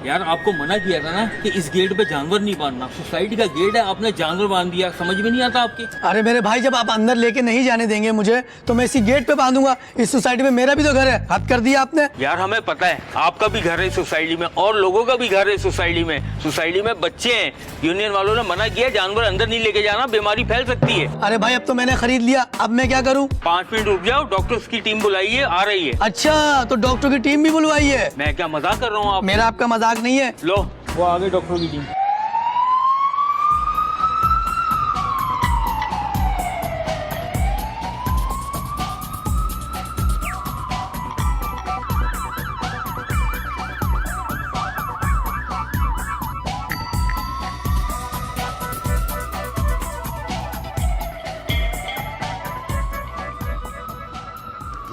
यार आपको मना किया था ना कि इस गेट पे जानवर नहीं बांधना। सोसाइटी का गेट है, आपने जानवर बांध दिया। समझ में नहीं आता आपके? अरे मेरे भाई, जब आप अंदर लेके नहीं जाने देंगे मुझे तो मैं इसी गेट पे बांधूंगा। इस सोसाइटी में मेरा भी तो घर है, हद कर दिया आपने। यार हमें पता है आपका भी घर है सोसाइटी में और लोगों का भी घर है सोसाइटी में। सोसाइटी में बच्चे हैं, यूनियन वालों ने मना किया जानवर अंदर नहीं लेके जाना, बीमारी फैल सकती है। अरे भाई, अब तो मैंने खरीद लिया, अब मैं क्या करूं? 5 मिनट रुक जाओ, डॉक्टर्स की टीम बुलाइए, आ रही है। अच्छा, तो डॉक्टर की टीम भी बुलवाई है? मैं क्या मजाक कर रहा हूँ? आप मेरा आपका मजाक नहीं है। लो, वो आ गई डॉक्टर की टीम।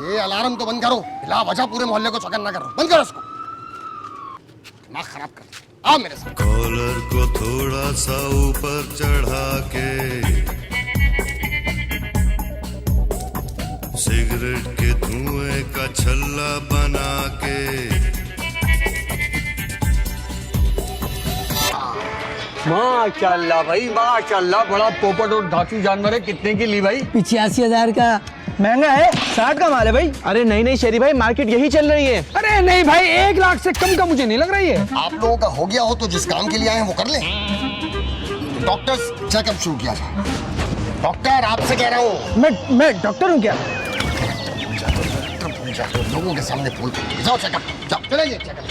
ये अलार्म तो बंद करो, बिला वजह पूरे मोहल्ले को चौकन्ना करो। बंद करो इसको, दिमाग खराब कर। आओ मेरे साथ। कॉलर को थोड़ा सा ऊपर चढ़ा के, सिगरेट के धुएं का छल्ला बना के, माशाल्लाह भाई माशाल्लाह, बड़ा पोपट और धातु जानवर है। कितने की ली भाई? 85,000 का। महंगा है, 60 का माल है भाई। अरे नहीं नहीं शेरी भाई, मार्केट यही चल रही है। अरे नहीं भाई, 1 लाख से कम का मुझे नहीं लग रही है। आप लोगों का हो गया हो तो जिस काम के लिए आए हैं वो कर लें। डॉक्टर्स चेकअप शुरू किया जाए। डॉक्टर आपसे कह रहा हूँ। मैं डॉक्टर हूँ क्या? लोगों के सामने बोल जाओ, चेकअप जाओ, चले जाइए चेकअप।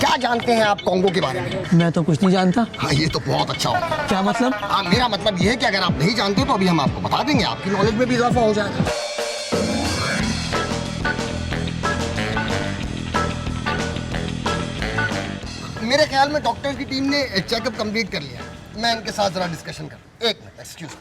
क्या जानते हैं आप कॉन्गो के बारे में? मैं तो कुछ नहीं जानता। हाँ, ये तो बहुत अच्छा होगा। क्या मतलब? हाँ, मेरा मतलब ये है कि अगर आप नहीं जानते तो अभी हम आपको बता देंगे, आपकी नॉलेज में भी इजाफा हो जाएगा। मेरे ख्याल में डॉक्टर की टीम ने चेकअप कंप्लीट कर लिया। मैं इनके साथ जरा डिस्कशन कर। 1 minute, excuse me.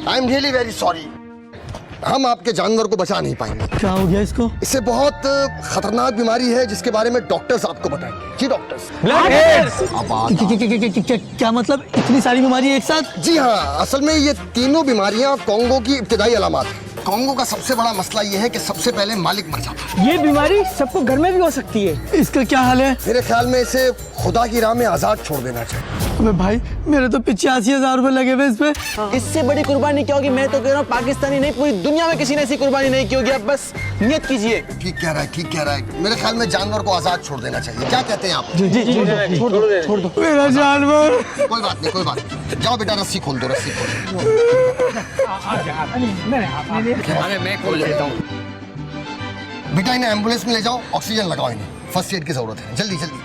I am really very sorry, हम आपके जानवर को बचा नहीं पाएंगे। क्या हो गया इसको? इससे बहुत खतरनाक बीमारी है जिसके बारे में डॉक्टर्स आपको बताएंगे। जी डॉक्टर्स। क्या मतलब? इतनी सारी बीमारी एक साथ? जी हाँ, असल में ये तीनों बीमारियां कॉन्गो की इब्तिदाई अलामत हैं। कॉन्गो का सबसे बड़ा मसला ये है कि सबसे पहले मालिक मर जाता है। ये बीमारी सबको घर में भी हो सकती है। इसका क्या हाल है? मेरे ख्याल में इसे खुदा की राह में आजाद छोड़ देना चाहिए। अबे भाई, मेरे तो 85,000 रुपए लगे हुए इस पे। इससे बड़ी कुर्बानी क्या होगी? मैं तो कह रहा हूँ पाकिस्तानी नहीं, पूरी दुनिया में किसी ने ऐसी कुर्बानी नहीं की होगी। आप बस नियत कीजिए। ठीक कह रहा है, ठीक कह रहा है। मेरे ख्याल में जानवर को आजाद छोड़ देना चाहिए। क्या कहते हैं आप? जी, छोड़ दो मेरा जानवर। कोई बात नहीं, कोई बात नहीं। जाओ बेटा, रस्सी खोल दो, रस्सी खोल दो। मैं खोल लेता हूँ। बेटा इन्हें एम्बुलेंस में ले जाओ, ऑक्सीजन लगाओ इन्हें, फर्स्ट एड की जरूरत है। जल्दी जल्दी।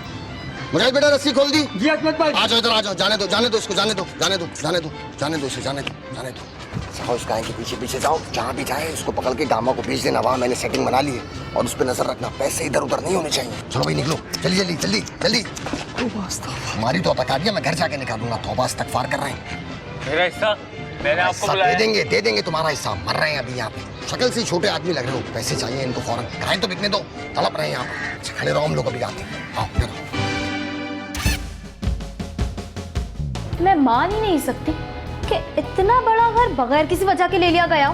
मुझे बेटा रस्सी खोल दी। जी अहमद भाई। आ जाओ इधर, आ जाओ। जाने दो, जाने दो इसको, जाने दो, जाने दो, जाने दो, जाने दो इसे, जाने दो, जाने दो। जाओ इस गाय के पीछे पीछे जाओो, जहाँ भी जाए इसको पकड़ के गामा को भेज देना। वहाँ मैंने सेटिंग बना ली है और उस पर नजर रखना, पैसे इधर उधर नहीं होने चाहिए। चलो भाई निकलो, जल्दी जल्दी जल्दी जल्दी। हमारी तो अतकारियाँ मैं घर जाके निकालूंगा। तौबा इस्तगफार कर रहे हैं। मेरा हिस्सा मैंने आपको दे बुलाया। देंगे, दे देंगे तुम्हारा हिस्सा। मर रहे हैं अभी यहाँ पे, शक्ल से छोटे आदमी लग रहे हो। पैसे चाहिए इनको फौरन, गाय तो बिकने दो, तड़प रहे हैं यहाँ पे। खड़े रहो, हम लोग अभी आते हैं। आओ इधर। मैं मान ही नहीं सकती कि इतना बड़ा घर बगैर किसी वजह के ले लिया गया।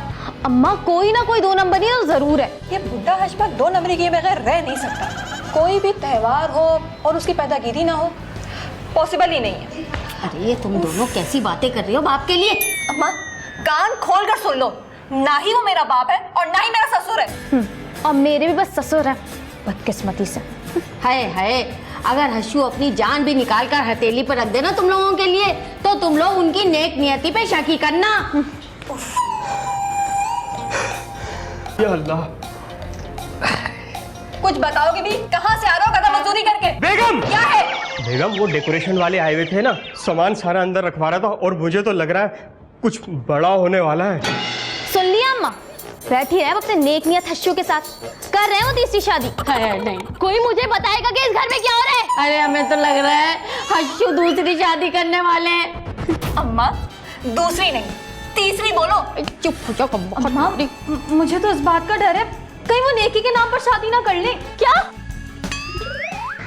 अम्मा, कोई ना कोई 2 नंबरी तो जरूर है। ये बुढ़ा हजबा 2 नंबरी के बगैर रह नहीं सकता। कोई भी त्योहार हो और उसकी पैदागिरी ना हो, पॉसिबल ही नहीं है। अरे तुम दोनों कैसी बातें कर रही हो बाप के लिए? अम्मा, कान खोल कर सुन लो, ना ही वो मेरा बाप है और ना ही मेरा ससुर है। और मेरे भी बस ससुर है, बदकिस्मती से। हाय हाय, अगर हशू अपनी जान भी निकाल कर हथेली पर रख देना तुम लोगों के लिए, तो तुम लोग उनकी नेक नियति पे शक ही करना। या अल्लाह, कुछ बताओगे भी? कहाँ से आ रहा हो कदम मजदूरी करके? बेगम! क्या है? बेगम, वो डेकोरेशन वाले आए हुए थे ना, सामान सारा अंदर रखवा रहा था और मुझे तो लग रहा है कुछ बड़ा होने वाला है। सुन लिया अम्मा? बैठी रहे अपने नेक नियत हश्शू के साथ, कर रहे हो तीसरी शादी। अरे नहीं, कोई मुझे बताएगा कि इस घर में क्या हो रहा है? अरे हमें तो लग रहा है हश्शू दूसरी शादी करने वाले हैं। अम्मा, दूसरी नहीं, तीसरी बोलो। चुप हो जाओ अम्मा, मुझे तो इस बात का डर है कहीं वो नेकी के नाम पर शादी ना कर ले। क्या?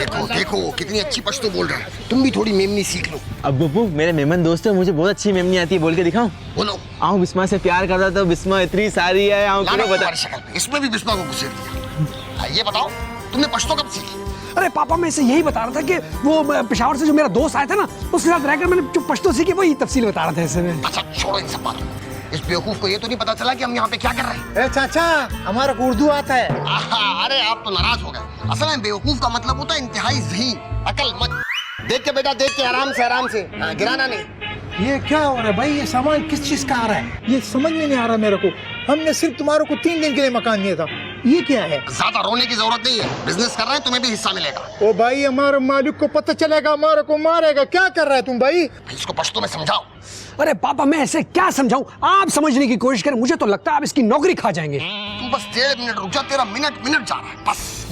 देखो देखो कितनी अच्छी पश्तो बोल रहा है तुम भी थोड़ी मेमनी सीख लो अब बुब्बू मेरे मेमन दोस्त है मुझे बहुत अच्छी मेमनी आती है बोल के दिखाऊं बोलो आओ बिस्मा से प्यार करता तो बिस्मा इतनी सारी है आओ लाना क्यों बता तुम्हारी शक्ल पे इसमें भी बिस्मा को घुसेड़ दिया ये बताओ तुमने पश्तो कब सीखी अरे पापा मैं इसे यही बता रहा था कि वो पेशावर से जो मेरा दोस्त आया था ना उसके साथ रहकर मैंने जो पश्तो सीखी वही तफसील बता रहा था ऐसे में अच्छा छोड़ो इन सब बातों को। इस बेवकूफ को ये तो नहीं पता चला कि हम यहाँ पे क्या कर रहे हैं ए चाचा हमारा को उर्दू आता है अरे आप तो नाराज हो गए असल में बेवकूफ का मतलब होता है इंतहाई ज़हीन अकल मत देख के बेटा देख के आराम से गिराना नहीं ये क्या हो रहा है भाई ये सामान किस चीज का आ रहा है ये समझ में नहीं आ रहा मेरे को हमने सिर्फ तुम्हारे को 3 दिन के लिए मकान दिया था ये क्या है ज्यादा रोने की जरूरत नहीं है बिजनेस कर रहे हैं तुम्हें भी हिस्सा मिलेगा ओ भाई हमारे मालिक को पता चलेगा हमारे को मारेगा क्या कर रहा है तुम भाई इसको पश्तो में समझाओ अरे पापा मैं ऐसे क्या समझाऊं आप समझने की कोशिश करें मुझे तो लगता है आप इसकी नौकरी खा जाएंगे तू बस 1.5 मिनट रुक जा तेरा मिनट जा रहा है बस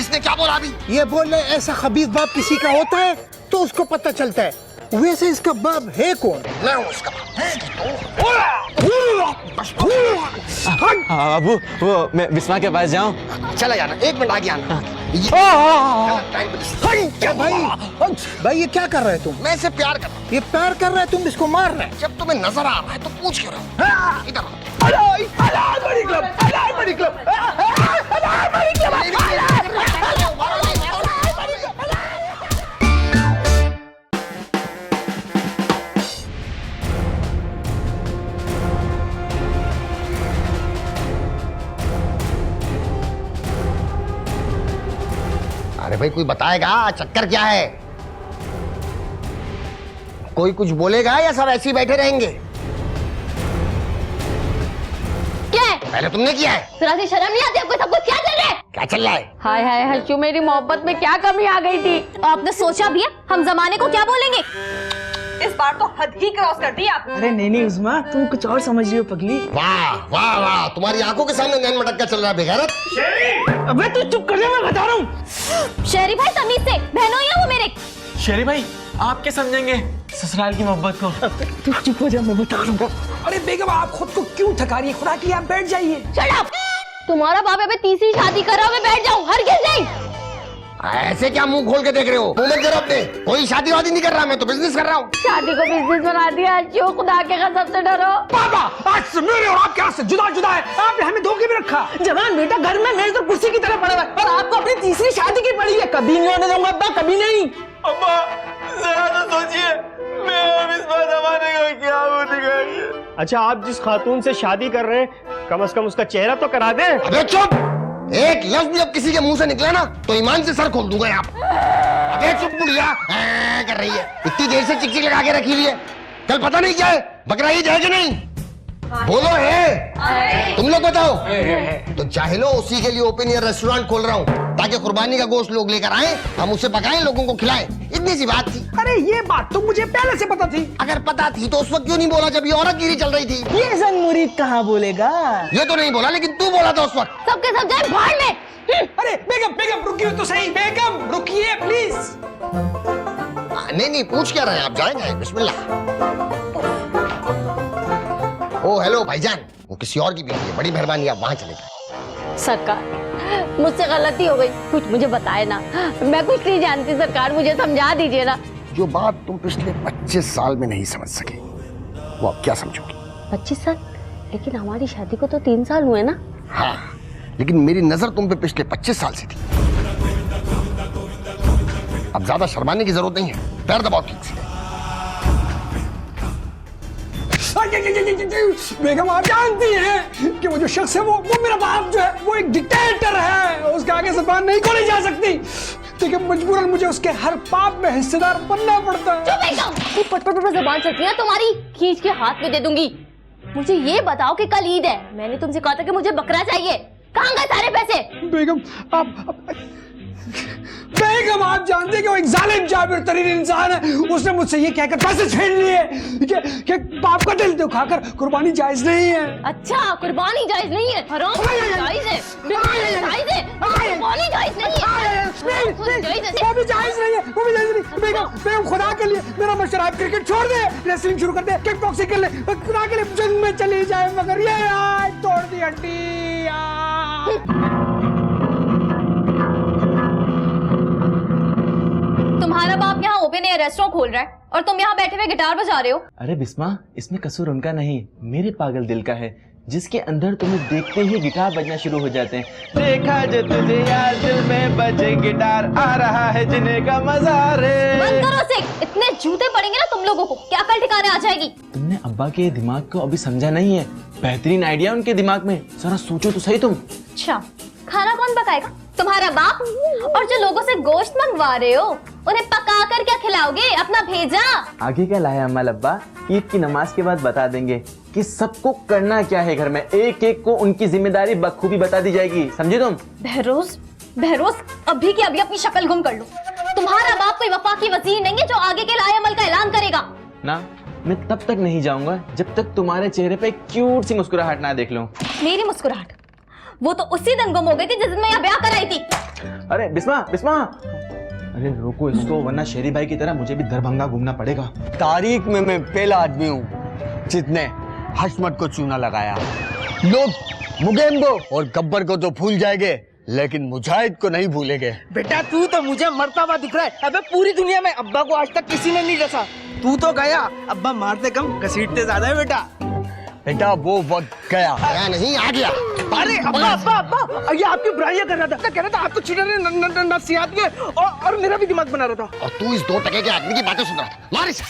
इसने क्या बोला अभी ये बोल रहे ऐसा खबीस बाप किसी का होता है तो उसको पता चलता है वैसे इसका बाप है कौन मैं हूँ उसका अबू वो मैं बिस्मा के पास जाऊं चला जाना 1 मिनट आगे आना क्या भाई भाई ये क्या कर रहे है तुम मैं इसे प्यार कर रहा हूँ ये प्यार कर रहा है तुम इसको मार रहे जब तुम्हें नजर आ रहा है तो पूछ क्यों रहे हो इधर आओ। अरे भाई कोई बताएगा चक्कर क्या है कोई कुछ बोलेगा या सब ऐसे ही बैठे रहेंगे क्या है पहले तुमने किया है जरा सी शर्म नहीं आती आपको सब कुछ क्या चल रहा है क्या चल रहा है हाय हाय हर्षू मेरी मोहब्बत में क्या कमी आ गई थी आपने सोचा भी है हम जमाने को क्या बोलेंगे? इस बार तो हद ही क्रॉस कर दी आप अरे नहीं उस्मा तुम कुछ और समझ रही हो पगली वाह वाह वाह तुम्हारी आंखों के सामने नैन मटक का चल रहा है बेगैरत अबे तू चुप कर जा मैं बता रहा हूँ शहरी भाई तमीज से बहनों ही है वो मेरे। शेरी भाई आप क्या समझेंगे ससुराल की मोहब्बत को तू चुप हो जा मैं बता रहा हूँ अरे बेगम आप खुद को क्यों थका रही है खुदा की आप बैठ जाइए Shut up! तुम्हारा बाप अभी तीसरी शादी कर रहा है मैं बैठ जाऊं हरगिज़ नहीं। ऐसे क्या मुंह खोल के देख रहे हो मुंह में जरा अपने कोई शादी वादी नहीं कर रहा मैं तो बिजनेस कर रहा हूँ शादी को बिजनेस बना दिया हर्षू खुदा के कसम से डरो पापा आज से मेरे और आपके हाथ से जुदा जुदा है आपने हमें धोखे में रखा जवान बेटा घर में मेज तो कुर्सी की तरह पड़ा हुआ है और आपको अपनी तीसरी शादी की पड़ी है कभी नहीं होने दूंगा अब्बा कभी नहीं अब्बा जरा तो सोचिए मैं अब इस बात जमाने का क्या होगा अच्छा आप जिस खातून से शादी कर रहे हैं कम से कम उसका चेहरा तो करा दे अबे चुप एक लफ्ज भी अब किसी के मुंह से निकला ना तो ईमान से सर खोल दूंगा यहाँ अबे चुप बुढ़िया कर रही है इतनी देर से चिक लगा के रखी हुई है कल पता नहीं क्या है बकरा ईद है कि नहीं बोलो है तुम लोग बताओ तो जाहिलो उसी के लिए ओपन एयर रेस्टोरेंट खोल रहा हूँ ताकि कुर्बानी का गोश्त लोग लेकर आए हम उसे पकाएं लोगों को खिलाएं इतनी सी बात थी अरे ये बात तो मुझे पहले से पता थी अगर पता थी तो उस वक्त क्यों नहीं बोला जब ये औरतगिरी चल रही थी ये संग मुरीद कहाँ बोलेगा ये तो नहीं बोला लेकिन तू बोला था उस वक्त सबके सब जाए भाड़ में अरे बेगम बेगम रुकिए तो सही बेगम रुकिए प्लीज नहीं पूछ क्या रहे हैं आप जाएंगे बिस्मिल्लाह ओ हेलो भाईजान वो किसी और की बीवी है बड़ी मेहरबानी आप वहाँ चले जाए सरकार मुझसे गलती हो गई कुछ मुझे बताए ना मैं कुछ नहीं जानती सरकार मुझे समझा दीजिए ना जो बात तुम पिछले 25 साल में नहीं समझ सके वो अब क्या समझोगी 25 साल लेकिन हमारी शादी को तो 3 साल हुए ना हाँ लेकिन मेरी नजर तुम पे पिछले 25 साल से थी अब ज्यादा शर्माने की जरूरत नहीं है पैर दबाओ ठीक से बेगम आप जानती हैं कि वो जो शख्स है वो मेरा बाप जो है वो एक डिक्टेटर है उसके आगे ज़बान नहीं खोली जा सकती लेकिन मजबूरन मुझे उसके हर पाप में हिस्सेदार बनना पड़ता है पट जबान चलती है तुम्हारी खींच के हाथ में दे दूंगी। मुझे ये बताओ कि कल ईद है मैंने तुमसे कहा था कि मुझे बकरा चाहिए कहाँ गए सारे पैसे? बेगम आप बेगम आप जानते कि वो एक जालिम जाबिर तरीन इंसान है। उसने मुझसे ये कहकर पैसे छीन लिए कि बाप का दिल तो खाकर कुर्बानी जायज नहीं है। अच्छा, कुर्बानी जायज नहीं है, हराम जायज है, जायज है, कुर्बानी जायज नहीं है, वो भी जायज नहीं है, वो भी जायज नहीं। बेगम खुदा के लिए मेरा मशवरा है, क्रिकेट छोड़ दे, रेसलिंग शुरू कर दे, किक बॉक्सिंग कर ले, खुदा के लिए जंग में चली जाए, मगर ये यार तोड़ दी हड्डी तुम्हारा बाप यहाँ ओपन एयर रेस्टोरेंट खोल रहा है और तुम यहाँ बैठे हुए गिटार बजा रहे हो। अरे बिस्मा, इसमें कसूर उनका नहीं, मेरे पागल दिल का है, जिसके अंदर तुम्हें देखते ही गिटार बजना शुरू हो जाते हैं। देखा जो तुझे यार दिल में बजे गिटार, आ रहा है जीने का मजा रे। बंद करो से, इतने जूते पड़ेंगे ना तुम लोगों को, क्या कल ठिकाने आ जाएगी। तुमने अब्बा के दिमाग को अभी समझा नहीं है, बेहतरीन आइडिया उनके दिमाग में, जरा सोचो तो सही तुम। अच्छा, खाना कौन पकाएगा? तुम्हारा बाप? और जो लोगों से गोश्त मंगवा रहे हो उन्हें पका कर क्या खिलाओगे? अपना भेजा। आगे क्या लाया अम्मा अब्बा, ईद की नमाज के बाद बता देंगे कि सबको करना क्या है घर में, एक एक को उनकी जिम्मेदारी बखूबी बता दी जाएगी, समझे तुम? बहरोज अभी की अभी अपनी शक्ल गुम कर लो। तुम्हारा बाप कोई वफाकी वजीर नहीं है जो आगे के लाए अमल का ऐलान करेगा ना। मैं तब तक नहीं जाऊंगा जब तक तुम्हारे चेहरे पे क्यूट सी मुस्कुराहट ना देख लूं। मेरी मुस्कुराहट वो तो उसी दिन गुम हो गई थी जिस दिन मैं यहाँ ब्याह कराई थी। अरे बिस्मा, अरे रोको इसको, वरना शेरी भाई की तरह मुझे भी दरभंगा घूमना पड़ेगा। तारीख में मैं पहला आदमी हूँ जिसने हशमत को चूना लगाया। लोग मुगेम्बो और गब्बर को तो भूल जाएंगे, लेकिन मुजाहिद को नहीं भूलेंगे। बेटा तू तो मुझे मरता हुआ दिख रहा है। अबे पूरी दुनिया में अब्बा को आज तक किसी ने नहीं डसा, तू तो गया। अब्बा मारते कम घसीटते ज्यादा है बेटा। बेटा वो वक्त गया नहीं, आ गया। अरे अब्बा ये आपकी बुराइयां कर रहा था, कह रहा था आपको चीटर नसीहत के, और मेरा भी दिमाग बना रहा था। और तू इस 2 टके के आदमी की बातें सुन रहा था। मार इसे।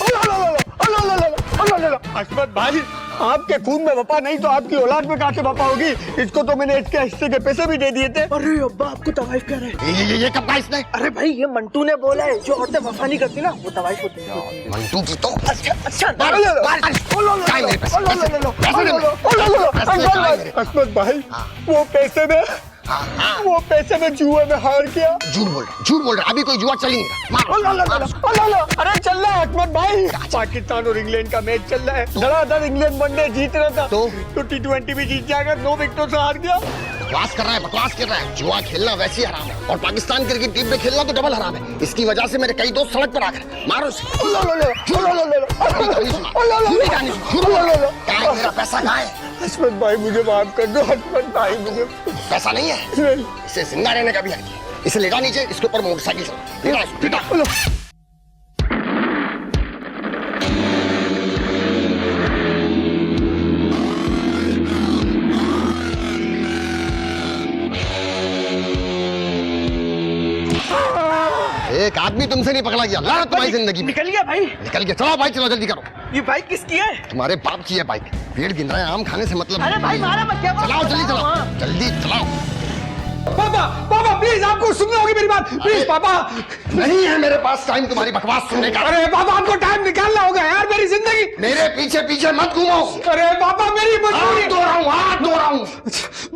हशमत भाई, आपके खून में वफा नहीं तो आपकी औलाद में कहाँ से वफा होगी? इसको तो मैंने इसके हिस्से के पैसे भी दे दिए थे। अरे अब्बा आपको तवाइफ कह रहे हैं। ये कब कहा इसने? अरे भाई ये मंटू ने बोला है, जो औरतें वफा नहीं करती ना वो तवाइफ होती है। मंटू की तो अच्छा हशमत भाई, वो पैसे में जुआ में हार गया। झूठ बोल रहा। अभी कोई जुआ चल नहीं रहा। अरे चल रहा है हशमत भाई, पाकिस्तान और इंग्लैंड का मैच चल रहा है। धड़ाधड़ इंग्लैंड वनडे जीत रहा था, तो T20 भी जीत जाएगा, 2 विकेटों से हार गया। बकवास कर रहा है। जुआ खेलना वैसे ही हराम है, और पाकिस्तान क्रिकेट टीम में खेलना तो डबल हराम है। इसकी वजह से मेरे कई दोस्त सड़क पर आ गए। मारो इसे। मेरा पैसा कहाँ है? हशमत भाई मुझे माफ कर दो। हशमत भाई मुझे पैसा नहीं है। इसे जिंदा रहने का भी हक है। इसे ले जा नीचे, इसके ऊपर मोटरसाइकिल चला। एक आदमी तुमसे नहीं पकड़ा गया, लानत तुम्हारी जिंदगी में। निकल गया भाई, निकल गया। चलो बाइक चलो, जल्दी करो। ये बाइक किसकी है? तुम्हारे बाप की है बाइक। पेड़ गिन रहा है, आम खाने से मतलब। अरे भाई मारा मत, क्या चलाओ, जल्दी चलाओ। पापा प्लीज, आपको सुननी होगी मेरी बात, प्लीज पापा। नहीं है मेरे पास टाइम तुम्हारी बकवास सुनने का। अरे पापा आपको टाइम निकालना होगा यार, मेरी जिंदगी। मेरे पीछे पीछे मत घूमो। अरे पापा मेरी मजबूरी। हाथ धो रहा हूँ।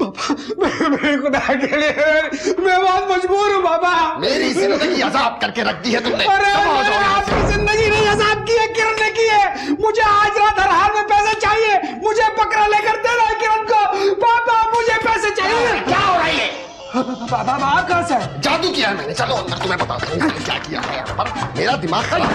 पापा मेरे खुदा के लिए मैं बहुत मजबूर हूँ पापा। मेरी जिंदगी अजाब करके रख दी है तुमने। अरे आपकी जिंदगी नहीं अजाब की है, किरण ने की है। मुझे आज रात हर हाल में पैसे चाहिए, मुझे बकरा लेकर देना है किरण को। पापा मुझे पैसे चाहिए। क्या हो रहा है? पापा आप कहाँ से? जादू किया है मैंने। चलो अंदर, तुम्हें बताता हूँ मैंने क्या किया है यहाँ पर। मेरा दिमाग खराब है।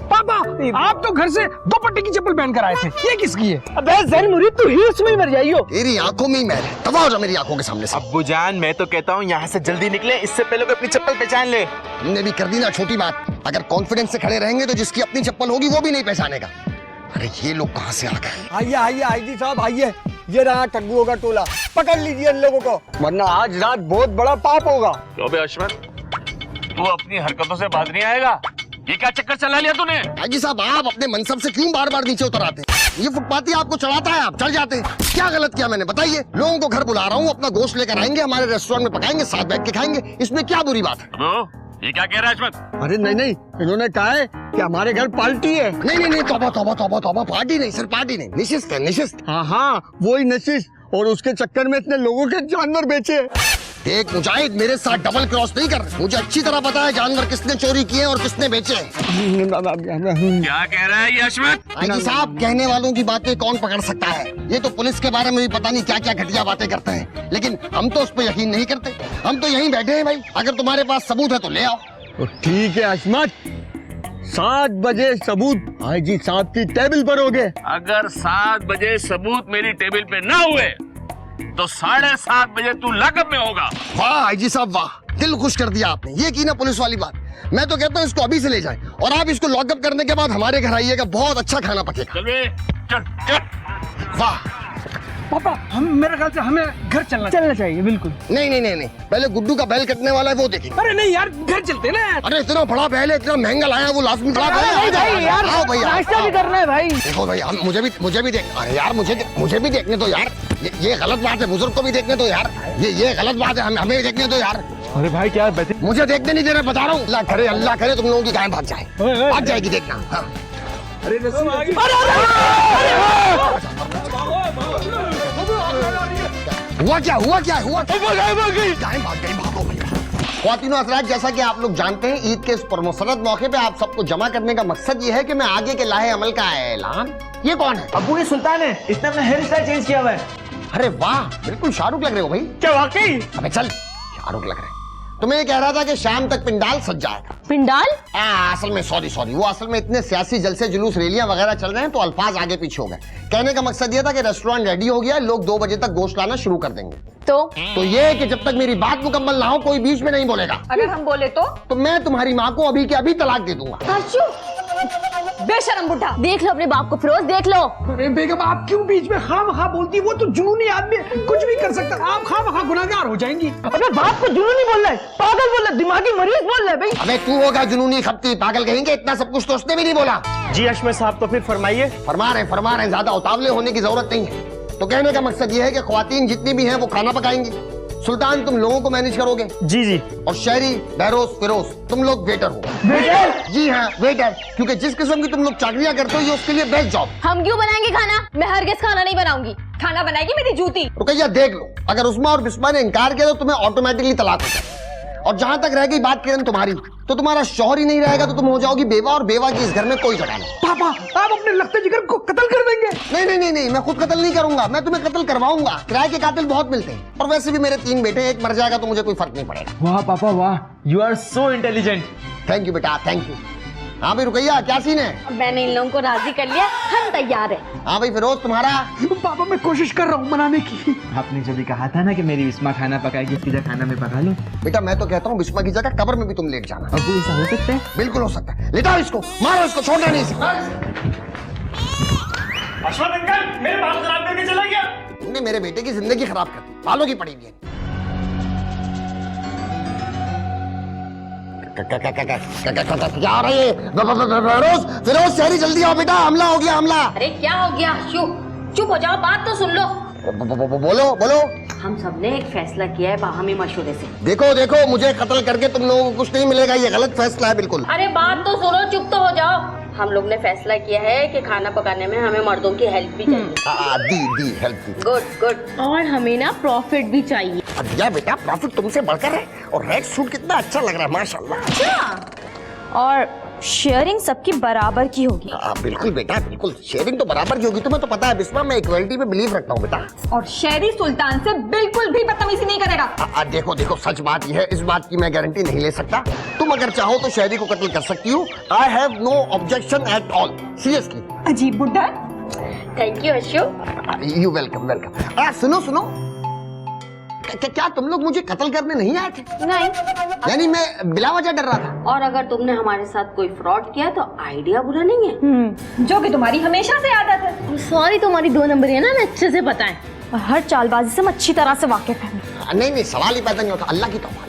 पापा आप तो घर से 2 पट्टी की चप्पल पहन कर आए थे, ये किसकी है? अबे जैन मुरीद तू ही उसमें ही मर जाइयो। तेरी आंखों में ही मैल है, दबा हो जा मेरी आंखों के सामने से। अब्बू जान मैं तो कहता हूँ यहाँ से जल्दी निकले, इससे पहले अपनी चप्पल पहचान ले। तुमने भी कर दी ना छोटी बात। अगर कॉन्फिडेंस से खड़े रहेंगे तो जिसकी अपनी चप्पल होगी वो भी नहीं पहचानेगा। अरे ये लोग कहाँ से आ गए? आइए आईजी साहब आइए, ये रहा ठग्गुओं का टोला, पकड़ लीजिए इन लोगों को, वरना आज रात बहुत बड़ा पाप होगा। क्यों बे अशमत, तू अपनी हरकतों से बाज नहीं आएगा? ये क्या चक्कर चला लिया तूने? आईजी साहब आप अपने मनसब से क्यों बार बार नीचे उतर आते हैं? ये फुटपाती आपको चढ़ाता है, आप चढ़ जाते हैं। क्या गलत किया मैंने बताइए? लोगों को घर बुला रहा हूँ, अपना गोश्त लेकर आएंगे, हमारे रेस्टोरेंट में पकाएंगे, साथ बैठ के खाएंगे, इसमें क्या बुरी बात है? ये क्या कह रहा है हशमत? अरे नहीं नहीं, इन्होंने कहा है कि हमारे घर पार्टी है। नहीं नहीं नहीं, तौबा तौबा तौबा तौबा, पार्टी नहीं सर, पार्टी नहीं, निशिस्त है, निशिस्त। हाँ हाँ, वही नशिश, और उसके चक्कर में इतने लोगों के जानवर बेचे। देख मुजाहिद, मेरे साथ डबल क्रॉस नहीं कर। मुझे अच्छी तरह पता है जानवर किसने चोरी किए और किसने बेचे। क्या कह रहा है ये हशमत? हाजी साहब, कहने वालों की बातें कौन पकड़ सकता है? ये तो पुलिस के बारे में भी पता नहीं क्या क्या घटिया बातें करते हैं, लेकिन हम तो उस पर यकीन नहीं करते। हम तो यहीं बैठे हैं भाई, अगर तुम्हारे पास सबूत है तो ले आओ। तो ठीक है हशमत, 7 बजे सबूत हाजी साहब की टेबल पर हो गए। अगर 7 बजे सबूत मेरी टेबल पे ना हुए तो 7:30 बजे तू लॉकअप में होगा। वाह हाजी साहब वाह, दिल खुश कर दिया आपने। ये की ना पुलिस वाली बात। मैं तो कहता हूँ इसको अभी से ले जाएं और आप इसको लॉकअप करने के बाद हमारे घर आइएगा, बहुत अच्छा खाना पकेगा। चल बे, चल चल। वाह पापा, हम मेरे ख्याल से हमें घर चलना चाहिए। बिल्कुल। नहीं नहीं नहीं नहीं, पहले गुड्डू का बैल कटने वाला है वो देखेंगे। अरे नहीं यार, घर चलते ना यार। अरे इतना बड़ा बैल है, इतना महंगा लाया, वो लाजमी बड़ा बैल है। आओ भैया, नाश्ता भी करना है भाई। देखो भाई, मुझे भी देख। अरे यार मुझे भी देखने दो यार, ये गलत बात है। बुजुर्ग को भी देखने दो यार, ये गलत बात है। हमें भी देखने दो यार। अरे भाई क्या मुझे देखने नहीं दे रहे, बता रहा हूँ। अल्लाह करे तुम लोगों की गाय भाग जाए, भाग जाएगी, देखना। हाँ। हुआ क्या गाय भाग गई, भागो भैया। ख्वातीनो हज़रात, जैसा कि आप लोग जानते हैं, ईद के इस पुरमसरत मौके पे आप सबको जमा करने का मकसद ये है कि मैं आगे के लाहे अमल का ऐलान। ये कौन है? अबू, ये सुल्तान है, इसने अपना हेयर स्टाइल चेंज किया हुआ है। अरे वाह, बिल्कुल शाहरुख लग रहे हो भाई। क्या वाकई? अबे चल, शाहरुख लग रहे। तो मैं ये कह रहा था कि शाम तक पिंडाल सज जाएगा। पिंडाल? असल में सॉरी, वो असल में इतने सियासी जलसे जुलूस रैलियां वगैरह चल रहे हैं तो अल्फाज आगे पीछे हो गए। कहने का मकसद ये था कि रेस्टोरेंट रेडी हो गया, लोग 2 बजे तक गोश्त लाना शुरू कर देंगे। तो ये कि जब तक मेरी बात मुकम्मल ना हो कोई बीच में नहीं बोलेगा। अगर हम बोले तो मैं तुम्हारी माँ को अभी के अभी तलाक दे दूंगा। बेशरम बुढ़ा। देख लो अपने बाप को फिरोज, देख लो। अरे बेगम, आप क्यों बीच में खामखा बोलती है? वो तो जुनूनी आदमी है, कुछ भी कर सकता है। आप खामखा गुनाहगार हो जाएंगी। अपने बाप को जुनूनी बोल रहा है, पागल बोल रहा है, दिमागी मरीज बोल रहा है भाई। अबे तू होगा जुनूनी खपती, पागल कहेंगे। इतना सब कुछ तो उसने भी नहीं बोला। जी हशमत साहब, तो फिर फरमाइए। फरमा रहे, ज्यादा उतावले होने की जरूरत नहीं है। तो कहने का मकसद ये है कि ख्वातीन जितनी भी हैं वो खाना पकाएंगी। सुल्तान, तुम लोगों को मैनेज करोगे। जी जी। और शहरी, बहरोज, फिरोज, तुम लोग वेटर हो। वेटर? जी हाँ, वेटर। क्योंकि जिस किस्म की तुम लोग चाकरियां करते हो ये उसके लिए बेस्ट जॉब। हम क्यों बनाएंगे खाना? मैं हरगिज़ खाना नहीं बनाऊंगी। खाना बनाएगी मेरी जूती। रुकैया, देख लो, अगर उस्मा और बिस्मा ने इनकार किया तो तुम्हें ऑटोमेटिकली तलाक हो जाए। और जहां तक रह गई बात किरण तुम्हारी, तो तुम्हारा शौहर ही नहीं रहेगा तो तुम हो जाओगी बेवा, और बेवा की इस घर में कोई जगह नहीं। पापा, आप अपने लगते जिगर को कत्ल कर देंगे। नहीं, मैं खुद कत्ल नहीं करूंगा, मैं तुम्हें कत्ल करवाऊंगा। किराए के कातिल बहुत मिलते हैं, और वैसे भी मेरे 3 बेटे, एक मर जाएगा तो मुझे कोई फर्क नहीं पड़ेगा। वाह पापा वाह, you are so intelligent. Thank you बेटा, थैंक यू। हाँ भाई रुकैया, क्या सीन है? मैंने इन लोगों को राजी कर लिया, हम तैयार हैं। हाँ भाई फिरोज, तुम्हारा? पापा, मैं कोशिश कर रहा हूँ मनाने की। आपने जब कहा था ना कि मेरी बिस्मा खाना पकाएगी, सीधा खाना में पका लो। बेटा मैं तो कहता हूँ बिस्मा की जगह कब्र में भी तुम लेट जाना। अबू, ऐसा हो सकता है? बिल्कुल हो सकता है। लेटाओ इसको, मारो इसको, छोड़ना नहीं इसको। अशफाक अंकल, मेरे बाल खराब करके चला गया। तुमने मेरे बेटे की जिंदगी खराब कर दी, बालों की पड़ी हुई है। क्या हो रहा है? फिरोज, शहरी जल्दी आओ बेटा, हमला हो गया, हमला। अरे क्या हो गया? चुप हो जाओ, बात तो सुन लो। बोलो। हम सबने एक फैसला किया है बाहमी मशवरे से। देखो, मुझे कत्ल करके तुम लोगों को कुछ नहीं मिलेगा, ये गलत फैसला है बिल्कुल। अरे बात तो सुनो, चुप तो हो जाओ। हम लोग ने फैसला किया है कि खाना पकाने में हमें मर्दों की हेल्प भी चाहिए। दी हेल्प। गुड। और हमें ना प्रॉफिट भी चाहिए। दिया बेटा, प्रॉफिट तुमसे बढ़कर है। और रेड सूट कितना अच्छा लग रहा है, माशाल्लाह। अच्छा, और शेयरिंग सबकी बराबर की होगी। बिल्कुल बेटा, बिल्कुल शेयरिंग तो बराबर की होगी। तुम्हें तो पता है बिस्मा, मैं इक्वलिटी पे बिलीव रखता हूँ बेटा। और शहरी सुल्तान से बिल्कुल भी बदतमीजी नहीं करेगा। देखो, सच बात यह है, इस बात की मैं गारंटी नहीं ले सकता। तुम अगर चाहो तो शहरी को कत्ल कर सकती हो। I have no objection at all, seriously. अजीब बुड्ढा। Thank you Ashok. You welcome. सुनो, क्या तुम लोग मुझे कत्ल करने नहीं आए थे? नहीं। यानी मैं बिला वजह डर रहा था। और अगर तुमने हमारे साथ कोई फ्रॉड किया तो आइडिया बुरा नहीं है। जो कि तुम्हारी हमेशा से आदत है। सॉरी, तुम्हारी 2 नंबर है ना, मैं अच्छे से पता है। और हर चालबाजी से मैं अच्छी तरह से वाकिफ हूँ। नहीं, सवाल ही पैदा नहीं होता। अल्लाह की तौबा,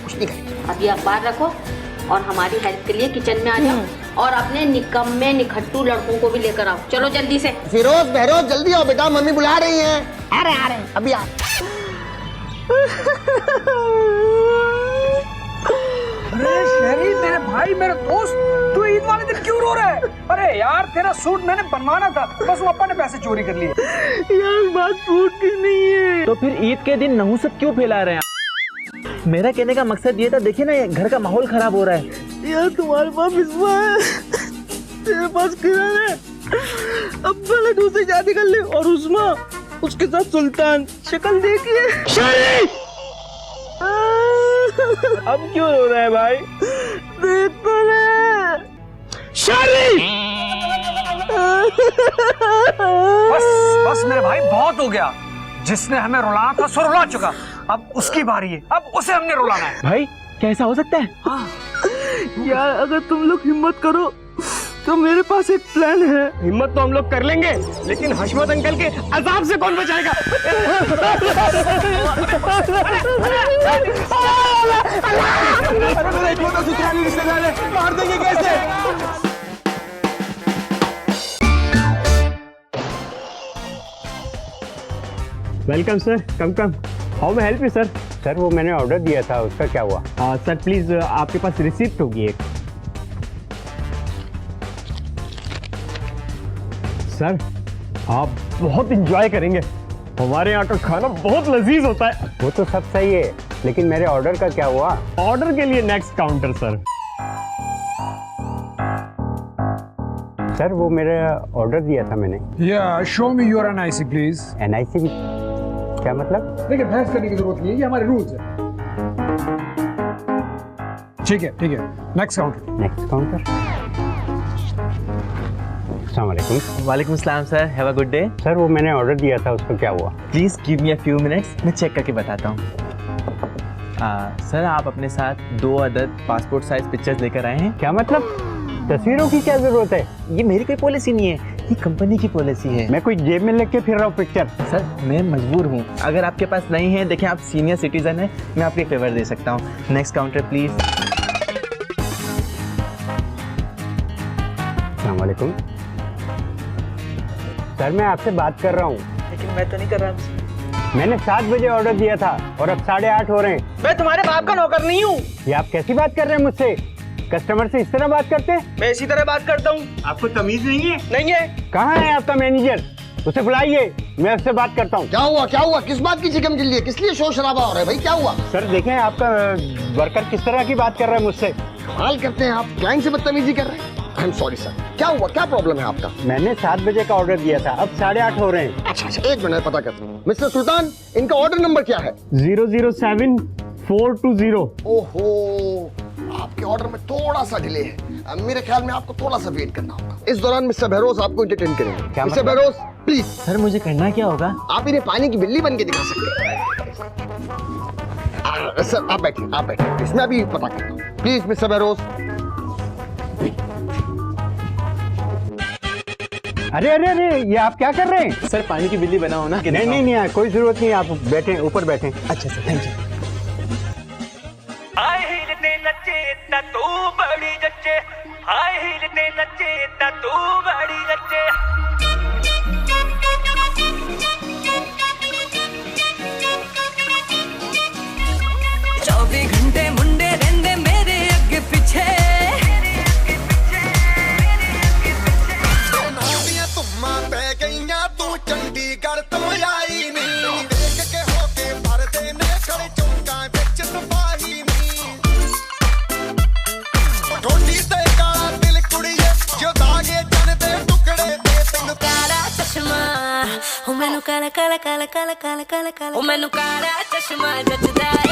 कुछ नहीं करेंगे। अभी अखबार रखो और हमारी हेल्प के लिए किचन में आ जाओ, और अपने निकम्मे निखट्टू लड़कों को भी लेकर आओ। चलो जल्दी से। फिरोज, बहरोज, जल्दी आओ बेटा, मम्मी बुला रही हैं। आ रहे अभी आ। अरे शहरी, मेरे भाई, मेरे दोस्त, तू ईद वाले दिन क्यों रो रहा है? अरे यार, तेरा सूट मैंने बनवाना था, बस वो अपा ने पैसे चोरी कर लिए। यार बात सूट की नहीं है। तो फिर ईद के दिन नहुसत क्यों फैला रहे हैं? मेरा कहने का मकसद ये था, देखिए ना, ये घर का माहौल खराब हो रहा है। यार तुम्हारे पास बिस्वा है, तेरे पास किरण है, अब पहले दूसरी शादी कर ले। और उस्मा, उसके साथ सुल्तान, शक्ल देखिए। अब क्यों रो रहा है भाई? देख तो ले। बस मेरे भाई, बहुत हो गया। जिसने हमें रुलाना था सो रुला चुका, अब उसकी बारी है, अब उसे हमने रुलाना है। भाई कैसा हो सकता है? हाँ। यार अगर तुम लोग हिम्मत करो तो मेरे पास एक प्लान है। हिम्मत तो हम लोग कर लेंगे, लेकिन हशमत अंकल के अजाब से कौन बचाएगा? मार देंगे कैसे? वेलकम सर, कम हाउ मैं हेल्प यू सर? सर वो मैंने ऑर्डर दिया था, उसका क्या हुआ? सर प्लीज आपके पास रिसिप्ट होगी एक। सर आप बहुत इंजॉय करेंगे, हमारे यहाँ का खाना बहुत लजीज होता है। वो तो सब सही है, लेकिन मेरे ऑर्डर का क्या हुआ? ऑर्डर के लिए नेक्स्ट काउंटर सर। सर वो मेरा ऑर्डर दिया था मैंने। Show me your NIC please. NIC क्या मतलब? देखिए, बहस करने की जरूरत नहीं है, ये हमारे रूल्स है। ठीक है, नेक्स्ट काउंटर। अस्सलाम वालेकुम। वालेकुम सलाम sir, have a good day. Sir वो मैंने ऑर्डर दिया था, उसका क्या हुआ? Please give me a few minutes, मैं चेक करके बताता हूँ। सर आप अपने साथ 2 अदद पासपोर्ट साइज पिक्चर्स लेकर आए हैं। क्या मतलब? तस्वीरों की क्या जरूरत है? ये मेरी कोई पॉलिसी नहीं है, ये कंपनी की पॉलिसी है। मैं कोई जेब में लेके फिर रहा हूँ पिक्चर? सर मैं मजबूर हूँ, अगर आपके पास नहीं है, देखें आप सीनियर सिटीजन है, मैं आपको एक फेवर दे सकता हूँ। Next counter please. अस्सलाम वालेकुम। सर मैं आपसे बात कर रहा हूँ। लेकिन मैं तो नहीं कर रहा। मैंने 7 बजे ऑर्डर दिया था और अब 8:30 हो रहे हैं। मैं तुम्हारे बाप का नौकर नहीं हूँ। ये आप कैसी बात कर रहे हैं मुझसे? कस्टमर से इस तरह बात करते हैं? मैं इसी तरह बात करता हूँ। आपको तमीज नहीं है? नहीं है। कहाँ है आपका मैनेजर? उसे बुलाइए, मैं उससे बात करता हूँ। क्या हुआ? किस बात की चिकन गिल्ली है? किस लिए शोर शराबा हो रहा है भाई? क्या हुआ? सर देखें आपका वर्कर किस तरह की बात कर रहा है मुझसे। कमाल करते हैं आप, क्लाइंट से बदतमीजी कर रहे हैं। आई एम सॉरी सर, क्या हुआ? क्या प्रॉब्लम है आपका? मैंने 7 बजे का ऑर्डर दिया था, अब 8:30 हो रहे हैं। अच्छा, एक मिनट पता करता हूँ। मिस्टर सुल्तान, इनका ऑर्डर नंबर क्या है? 007420। ओहो, आपके ऑर्डर में थोड़ा सा डिले है। मेरे ख्याल में आपको थोड़ा सा वेट करना होगा। इस दौरान मिस्टर बहरोज आपको एंटरटेन करेंगे। Mister Behroz please. सर मुझे करना क्या होगा? आप इन्हें पानी की बिल्ली बन के दिखा सकते हैं। सर आप बैठिए, इसमें अभी पता करता हूँ। Please mister Behroz. अरे ये आप क्या कर रहे हैं? सर पानी की बिल्ली बनाओ ना। नहीं, कोई जरूरत नहीं, आप बैठे, ऊपर बैठे। अच्छा सर, थैंक यू। तू बड़ी जच्चे, हाय हिलते नच्चे तू बड़ी जच्चे। 24 घंटे मुंडे रहंदे मेरे अगे पीछे। तुम पै गईया तू चंडीगढ़ तो आई नहीं, देख के होके भरदे ने खड़े चौका विच सिपाही नहीं। ठोडी ते काला दिल कुड़िए जो दागे जन दे टुकड़े ते तैनू काला चश्मा हो मैनू काला काला काला काला काला काला काला हो मैनू काला चश्मा जचदा ए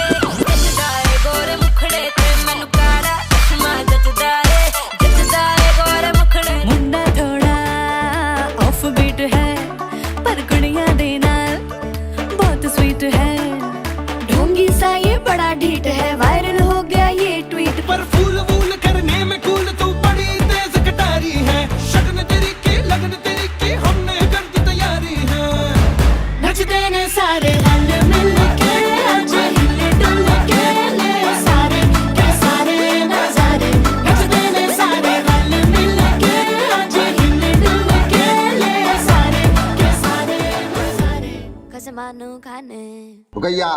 गोरे मुखड़े ते मैनू काला चश्मा जचदा ए गोरे मुखड़े। मुंडा थोड़ा ऑफ बीट है पर गुड़ियां दे नाल बहुत स्वीट है। ढोंगी सा ये बड़ा ढीठ है, वायरल हो गया ये ट्वीट पर फूल वूल करने में कूल तू बड़ी तेज कटारी है। शगन तेरी की लगन तेरी की हमने कर दी तैयारी है। नचते ने सारे रल मिल के आज हिले डुल के ले सारे के सारे नजारे। नचते ने सारे रल मिल के आज हिले डुल के ले सारे के सारे नजारे। कसमानो खाने रुकैया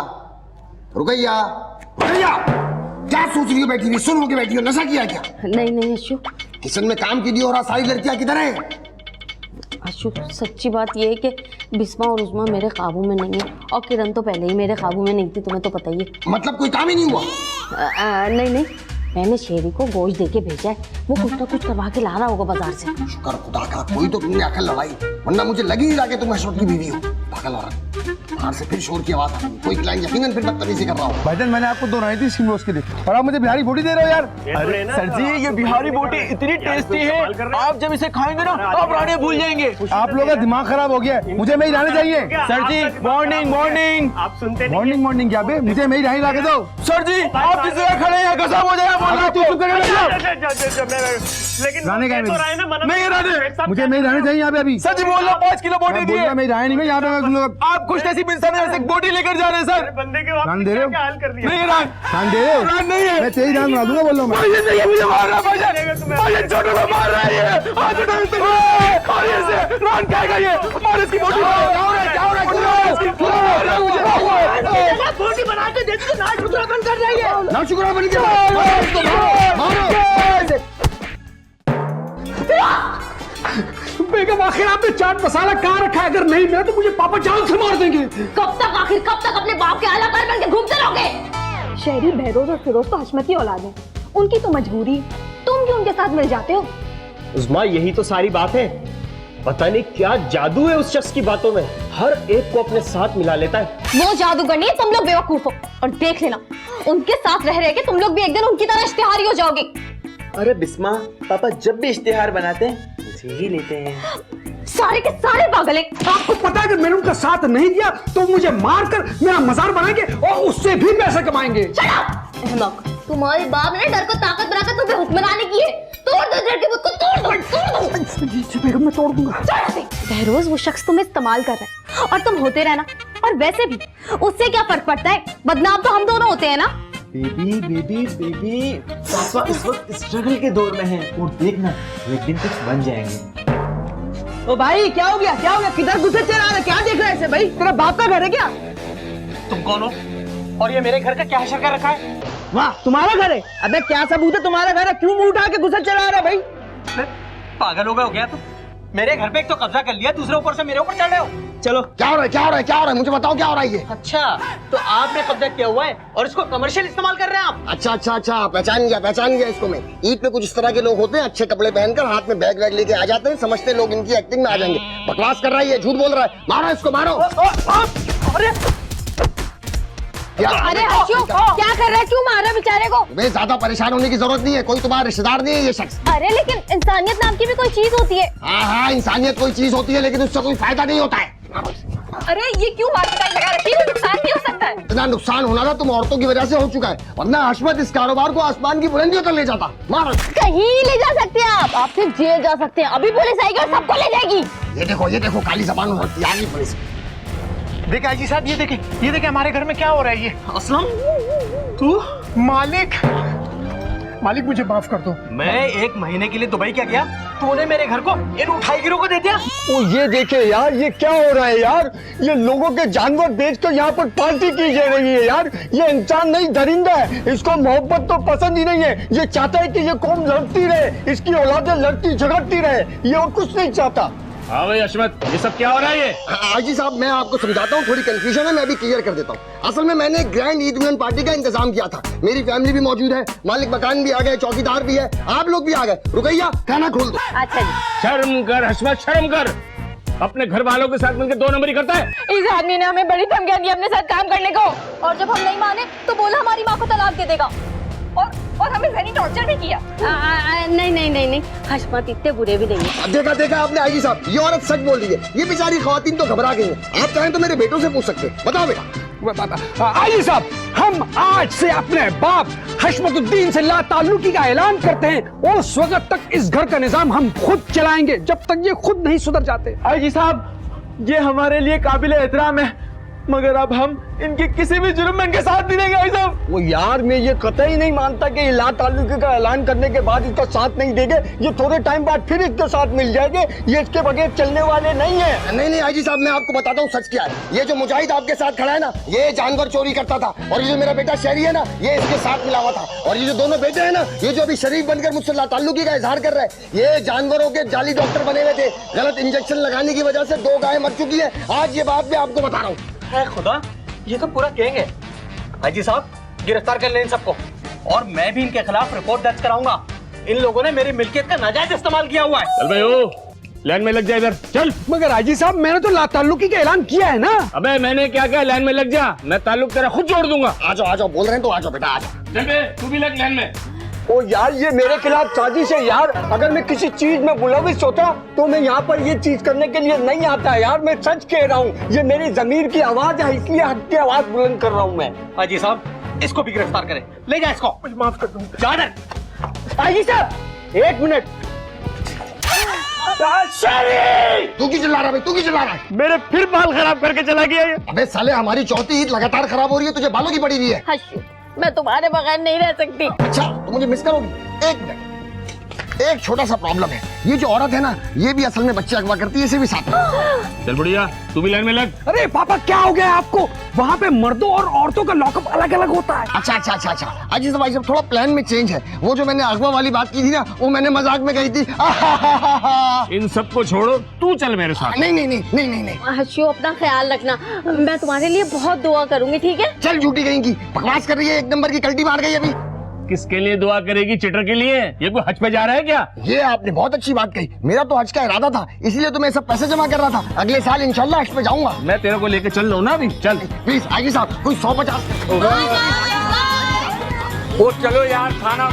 क्या सोच रही हो बैठी हुई? सुन होके बैठी हो, नशा किया क्या? नहीं नहीं अशु, किचन में काम की दी और सारी लड़कियां किधर हैं? अशु सच्ची बात ये है कि बिस्मा और उस्मा मेरे काबू में नहीं है, और किरण तो पहले ही मेरे काबू में नहीं थी, तुम्हें तो पता ही है। मतलब कोई काम ही नहीं हुआ? नहीं नहीं, मैंने शेरी को गोश्त दे के भेजा है, वो कुछ ना कुछ करवा के ला रहा होगा बाजार से। शुक्र खुदा का कोई तो तुमने अकल लगाई, वरना मुझे लगी ही जाके तुम हशमत की बीवी हो। पागल औरत, बाहर से फिर शोर की आवाज आ रही है, कोई क्लाइंट यकीनन फिर बदतमीजी कर रहा हो। भाईजान मैंने आपको दोहराई थी स्कीम रोज के लिए, और आप मुझे बिहारी बोटी दे रहे हो यार। अरे सर जी, ये बिहारी बोटी इतनी टेस्टी है, आप जब इसे खाएंगे ना आप रानी भूल जाएंगे। आप लोगों का दिमाग खराब हो गया है, मुझे मेरी रानी चाहिए। सर जी मॉर्निंग मॉर्निंग। आप सुनते मॉर्निंग मॉर्निंग क्या बे, मुझे मेरी रानी ला के दो। सर जी आप जिस जगह खड़े हैं गजब हो जाएगा, बोलना तो लेकिन रानी का नहीं रानी, मुझे मेरी रानी चाहिए यहाँ पे अभी। सच बोल रहा, 5 किलो बोटी दिए। मेरी रानी नहीं, यहाँ पे आप खुश नसीब इंसान हैं, बोटी लेकर जा रहे हैं सर। बंदे के रान दे रहे हो? हाल कर दिया। नहीं रान, रान दे रहे हो? रान नहीं है, मैं तेरी रान बना दूंगा, बोल रहा हूँ मैं। मुझे मार रहा है, छोटू को मार रहा है ये। आज और ये से रान खाएगा ये, मार इसकी बोटी। बोटी बना के देती तो ना शुक्र बंद कर रही है। ना शुक्र बन गया, मारो। बेगम आखिर आपने चाट मसाला कहाँ रखा है? अगर नहीं मिला तो मुझे पापा जान से मार देंगे। कब तक अपने बाप के आला कर बन के घूमते रहोगे? शहरी बहरोज और फिरोज तो हशमत की औलाद है, उनकी तो मजबूरी, तुम क्यों उनके साथ मिल जाते हो? उस्मा यही तो सारी बात है, पता नहीं क्या जादू है उस शख्स की बातों में, हर एक को अपने साथ मिला लेता है। वो जादूगर नहीं, तुम लोग बेवकूफ हो। और देख लेना, उनके साथ रह के तुम लोग भी एक दिन उनकी तरह इश्तिहारी हो जाओगे। अरे बिस्मा, पापा जब भी इश्तिहार बनाते हैं मुझे ही लेते हैं। सारे के सारे पागल हैं। आपको पता है कि मैंने उनका साथ नहीं दिया तो मुझे मारकर मेरा मजार बनाएंगे और उससे भी पैसे कमाएंगे। अहमक, तुम्हारे बाप ने डर को ताकत बनाकर तुम्हें हुक्मरानी की है। तोड़ दो डर के बुत को, तोड़ दो। बेगम मैं तोड़ दूंगा। बहरोज वो शख्स तुम्हें इस्तेमाल कर रहा है और तुम होते रहना। और वैसे भी उससे क्या फर्क पड़ता है, बदनाम तो हम दोनों होते हैं ना। बेबी बेबी बेबी, पापा इस वक्त स्ट्रगल के दौर में हैं और देखना वो एक दिन कुछ बन जाएंगे। ओ भाई क्या हो गया, क्या हो गया? किधर गुस्से चला रहा है? क्या देख रहा है ऐसे भाई? तेरा बाप का घर है क्या? तुम कौन हो और ये मेरे घर का क्या हशर कर रखा है? वाह, तुम्हारा घर है? अबे क्या सबूत है तुम्हारा घर है? क्यों मुंह उठा के गुस्सा चला रहा है भाई? पागल हो गया तो मेरे घर पे एक तो कब्जा कर लिया, दूसरे ऊपर से मेरे ऊपर चढ़ रहे हो। चलो क्या हो रहा है, क्या हो रहा है, क्या हो रहा है? मुझे बताओ क्या हो रहा है ये? अच्छा, तो आपने कब्जा किया हुआ है और इसको कमर्शियल इस्तेमाल कर रहे हैं आप? अच्छा, पहचान गया इसको मैं। ईद पे कुछ इस तरह के लोग होते हैं, अच्छे कपड़े पहनकर हाथ में बैग वैग लेके आ जाते हैं, समझते हैं लोग इनकी एक्टिंग में आ जाएंगे। बकवास कर रहा है ये, झूठ बोल रहा है। मारो इसको, मारो। अरे हर्षू, क्या कर रहा है? क्यों मार रहा है बेचारे को? वे ज्यादा परेशान होने की जरूरत नहीं है, कोई तुम्हारा रिश्तेदार नहीं है ये शख्स। अरे लेकिन इंसानियत नाम की भी कोई चीज होती है। हाँ, इंसानियत कोई चीज होती है, लेकिन उससे कोई फायदा नहीं होता है। अरे ये क्यों मार्केट लगा रखी है? नुकसान नहीं हो सकता है। इतना नुकसान होना था तुम औरतों की वजह से हो चुका है, वरना हशमत इस कारोबार को आसमान की बुलंदियों तक ले जाता। मारो। कहीं ले जा सकते हैं आप सिर्फ जेल जा सकते हैं। अभी पुलिस आएगी और सबको ले जाएगी। ये देखो काली जबान होती है पुलिस। देखिए आजी साहब, ये देखिए हमारे घर में क्या हो रहा है। ये असलम, तू मालिक मालिक मुझे माफ कर दो। मैं 1 महीने के लिए दुबई क्या गया, तूने मेरे घर को इन उठाईगिरों को दे दिया। ओ ये देखे यार, ये क्या हो रहा है यार? ये लोगों के जानवर बेचकर यहाँ पर पार्टी की जा रही है यार। ये इंसान नहीं दरिंदा है, इसको मोहब्बत तो पसंद ही नहीं है। ये चाहता है कि ये कौम लड़ती रहे, इसकी औलादें लड़ती झगड़ती रहे, ये और कुछ नहीं चाहता। हाँ भाई हशमत, ये सब क्या हो रहा है ये? हाजी साहब मैं आपको समझाता हूँ, थोड़ी कंफ्यूजन है, मैं अभी क्लियर कर देता हूँ। असल में मैंने ग्रैंड ईद मिलन पार्टी का इंतजाम किया था, मेरी फैमिली भी मौजूद है, मालिक मकान भी आ गए, चौकीदार भी है, आप लोग भी आ गए। रुकैया खाना खोल दो। अच्छा जी। शर्म कर हशमत, शर्म कर। अपने घर वालों के साथ मिलकर 2 नंबरी करता है। इस आदमी ने हमें बड़ी धमकियां दी अपने साथ काम करने को, और जब हम नहीं माने तो बोला हमारी माँ को तलाक दे देगा, और हमें जहनी टॉर्चर भी किया। नहीं, हशमत इतने बुरे भी नहीं है। देखा आपने आईजी साहब, ये औरत सच बोल रही है। ये बेचारी खवातीन तो घबरा गई हैं। आप चाहें तो मेरे बेटों से पूछ सकते हैं। बताओ बेटा। आइए साहब, हम आज से अपने बाप हशमतुद्दीन से लाताल्लुकी का ऐलान करते हैं। उस वक्त तक इस घर का निजाम हम खुद चलाएंगे, जब तक ये खुद नहीं सुधर जाते। आई जी साहब, ये हमारे लिए काबिल एहतराम है, मगर अब हम इनके किसी भी जुर्म में इनके साथ नहीं देंगे भाई साहब। वो यार मैं ये कतई नहीं मानता कि ये ला ताल्लुकी का ऐलान करने के बाद इसका साथ नहीं देंगे। ये थोड़े टाइम बाद फिर इसके साथ मिल जाएंगे। ये इसके बगैर चलने वाले नहीं है। नहीं आईजी साहब, मैं आपको बताता हूँ सच क्या है। ये जो मुजाहिद आपके साथ खड़ा है ना, ये जानवर चोरी करता था, और ये जो मेरा बेटा शहरी है ना, ये इसके साथ मिला हुआ था। और ये जो दोनों बेटे हैं ना, ये जो अभी शरीफ बनकर मुझसे लाताल्लुकी का इजहार कर रहे हैं, ये जानवरों के जाली डॉक्टर बने हुए थे। गलत इंजेक्शन लगाने की वजह से 2 गायें मर चुकी है। आज ये बात मैं आपको बता रहा हूँ। है खुदा, ये तो पूरा गैंग है। हाजी साहब, गिरफ्तार कर लें इन सबको, और मैं भी इनके खिलाफ रिपोर्ट दर्ज कराऊंगा। इन लोगों ने मेरी मिल्कियत का नाजायज इस्तेमाल किया हुआ है। चल भाई ओ, लाइन में लग जा इधर, चल। मगर हाजी साहब, मैंने तो लाताल्लुकी का ऐलान किया है ना। अबे मैंने क्या कहा, लाइन में लग जा, मैं ताल्लुक तेरा खुद जोड़ दूंगा। आ जाओ बोल रहे हैं तो आ जाओ बेटा, आ जाओ। चल बे, तू भी लग लाइन में। ओ यार, ये मेरे खिलाफ साजिश है यार। अगर मैं किसी चीज में मुलविस होता तो मैं यहाँ पर ये चीज करने के लिए नहीं आता यार। मैं सच कह रहा हूँ, ये मेरी जमीर की आवाज है, इसलिए हक की आवाज बुलंद कर रहा हूँ मैं। हाजी साहब, इसको भी गिरफ्तार करें, ले जा इसको। माफ कर दो हाजी साहब, 1 मिनट। तू की चिल्ला रहा भाई, तू की चिल्ला रहा है? मेरे फिर बाल खराब करके चला गया ये। अबे साले, हमारी चौथी ईद लगातार खराब हो रही है, तुझे बालों की पड़ी हुई है। हशू, मैं तुम्हारे बगैर नहीं रह सकती। अच्छा, तो मुझे मिस करोगी? 1 मिनट, एक छोटा सा प्रॉब्लम है। ये जो औरत है ना, ये भी असल में बच्चे अगवा करती है, इसे भी साथ में। चल बढ़िया, तू भी लाइन में लग। अरे पापा, क्या हो गया आपको? वहाँ पे मर्दों और औरतों का लॉकअप अलग अलग होता है। अच्छा। अजी भाई साहब, थोड़ा प्लान में चेंज है। वो जो मैंने अगवा वाली बात की थी ना, वो मैंने मजाक में कही थी। इन सबको छोड़ो, तू चल मेरे साथ। नहीं। हशू, अपना ख्याल रखना, मैं तुम्हारे लिए बहुत दुआ करूंगी, ठीक है? चल झूठी गई की बकवास कर रही है, 1 नंबर की कल्टी मार गई अभी। किसके लिए दुआ करेगी? चिटर के लिए? ये कोई हज पे जा रहा है क्या? ये आपने बहुत अच्छी बात कही। मेरा तो हज का इरादा था, इसलिए तो मैं सब पैसे जमा कर रहा था। अगले साल इंशाल्लाह हज पे जाऊंगा। मैं तेरे को लेके चल रहा हूँ ना अभी। चल प्लीज आगे साहब, कोई 150। ओ चलो यार, खाना